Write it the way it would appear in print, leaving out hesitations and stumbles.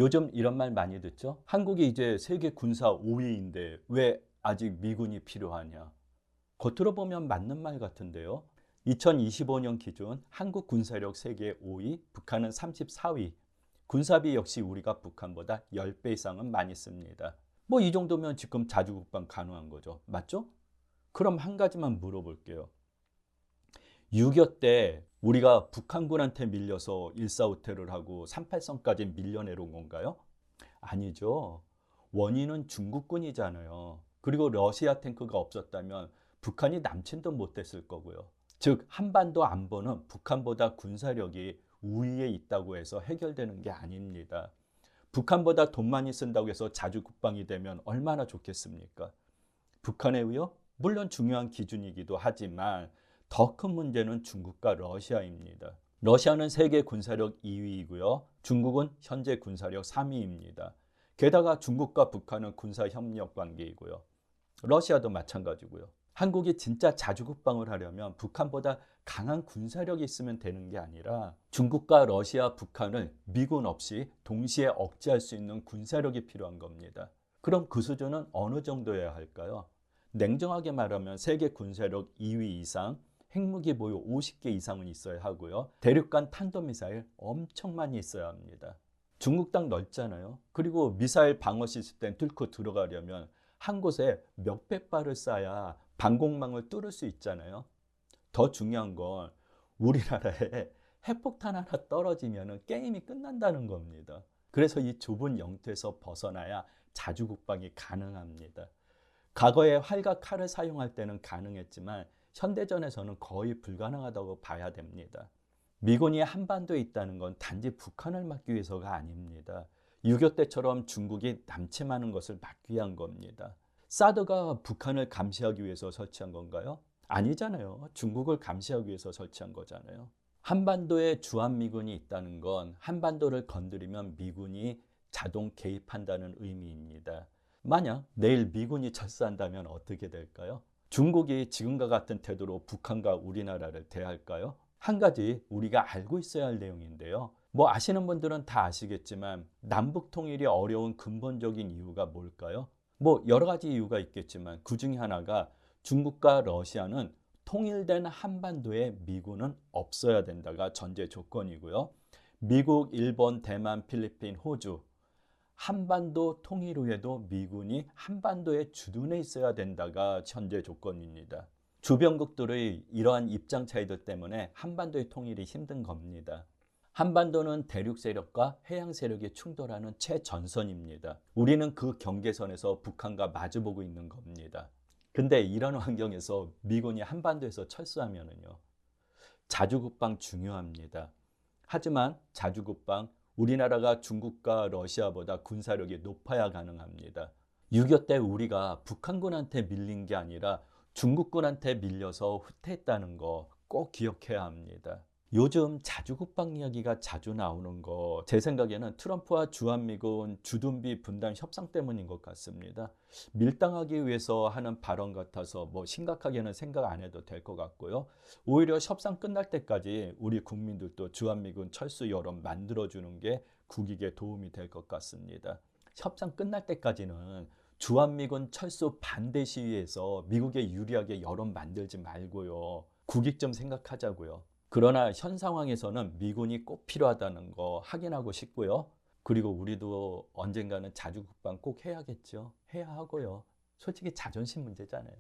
요즘 이런 말 많이 듣죠? 한국이 이제 세계 군사 5위인데 왜 아직 미군이 필요하냐? 겉으로 보면 맞는 말 같은데요. 2025년 기준 한국 군사력 세계 5위, 북한은 34위. 군사비 역시 우리가 북한보다 10배 이상은 많이 씁니다. 뭐 이 정도면 지금 자주국방 가능한 거죠. 맞죠? 그럼 한 가지만 물어볼게요. 6.25 때 우리가 북한군한테 밀려서 일사후퇴를 하고 38선까지 밀려내려온 건가요? 아니죠. 원인은 중국군이잖아요. 그리고 러시아 탱크가 없었다면 북한이 남친도 못했을 거고요. 즉 한반도 안보는 북한보다 군사력이 우위에 있다고 해서 해결되는 게 아닙니다. 북한보다 돈 많이 쓴다고 해서 자주 국방이 되면 얼마나 좋겠습니까? 북한의 위협? 물론 중요한 기준이기도 하지만 더 큰 문제는 중국과 러시아입니다. 러시아는 세계 군사력 2위이고요. 중국은 현재 군사력 3위입니다. 게다가 중국과 북한은 군사 협력 관계이고요. 러시아도 마찬가지고요. 한국이 진짜 자주국방을 하려면 북한보다 강한 군사력이 있으면 되는 게 아니라 중국과 러시아, 북한을 미군 없이 동시에 억제할 수 있는 군사력이 필요한 겁니다. 그럼 그 수준은 어느 정도여야 할까요? 냉정하게 말하면 세계 군사력 2위 이상, 핵무기 보유 50개 이상은 있어야 하고요. 대륙간 탄도미사일 엄청 많이 있어야 합니다. 중국 땅 넓잖아요. 그리고 미사일 방어 시스템 뚫고 들어가려면 한 곳에 몇백 발을 쏴야 방공망을 뚫을 수 있잖아요. 더 중요한 건 우리나라에 핵폭탄 하나 떨어지면 게임이 끝난다는 겁니다. 그래서 이 좁은 영토에서 벗어나야 자주국방이 가능합니다. 과거에 활과 칼을 사용할 때는 가능했지만 현대전에서는 거의 불가능하다고 봐야 됩니다. 미군이 한반도에 있다는 건 단지 북한을 막기 위해서가 아닙니다. 6.25 때처럼 중국이 남침하는 것을 막기 위한 겁니다. 사드가 북한을 감시하기 위해서 설치한 건가요? 아니잖아요. 중국을 감시하기 위해서 설치한 거잖아요. 한반도에 주한미군이 있다는 건 한반도를 건드리면 미군이 자동 개입한다는 의미입니다. 만약 내일 미군이 철수한다면 어떻게 될까요? 중국이 지금과 같은 태도로 북한과 우리나라를 대할까요? 한 가지 우리가 알고 있어야 할 내용인데요. 뭐 아시는 분들은 다 아시겠지만 남북 통일이 어려운 근본적인 이유가 뭘까요? 뭐 여러 가지 이유가 있겠지만 그 중에 하나가 중국과 러시아는 통일된 한반도에 미군은 없어야 된다가 전제 조건이고요. 미국, 일본, 대만, 필리핀, 호주 한반도 통일 후에도 미군이 한반도에 주둔해 있어야 된다가 현재 조건입니다. 주변국들의 이러한 입장 차이들 때문에 한반도의 통일이 힘든 겁니다. 한반도는 대륙 세력과 해양 세력이 충돌하는 최전선입니다. 우리는 그 경계선에서 북한과 마주보고 있는 겁니다. 근데 이런 환경에서 미군이 한반도에서 철수하면요. 자주국방 중요합니다. 하지만 자주국방 우리나라가 중국과 러시아보다 군사력이 높아야 가능합니다. 6.25 때 우리가 북한군한테 밀린 게 아니라 중국군한테 밀려서 후퇴했다는 거 꼭 기억해야 합니다. 요즘 자주국방 이야기가 자주 나오는 거 제 생각에는 트럼프와 주한미군 주둔비 분담 협상 때문인 것 같습니다. 밀당하기 위해서 하는 발언 같아서 뭐 심각하게는 생각 안 해도 될 것 같고요. 오히려 협상 끝날 때까지 우리 국민들도 주한미군 철수 여론 만들어주는 게 국익에 도움이 될 것 같습니다. 협상 끝날 때까지는 주한미군 철수 반대 시위에서 미국에 유리하게 여론 만들지 말고요. 국익 좀 생각하자고요. 그러나 현 상황에서는 미군이 꼭 필요하다는 거 확인하고 싶고요. 그리고 우리도 언젠가는 자주국방 꼭 해야겠죠. 해야 하고요. 솔직히 자존심 문제잖아요.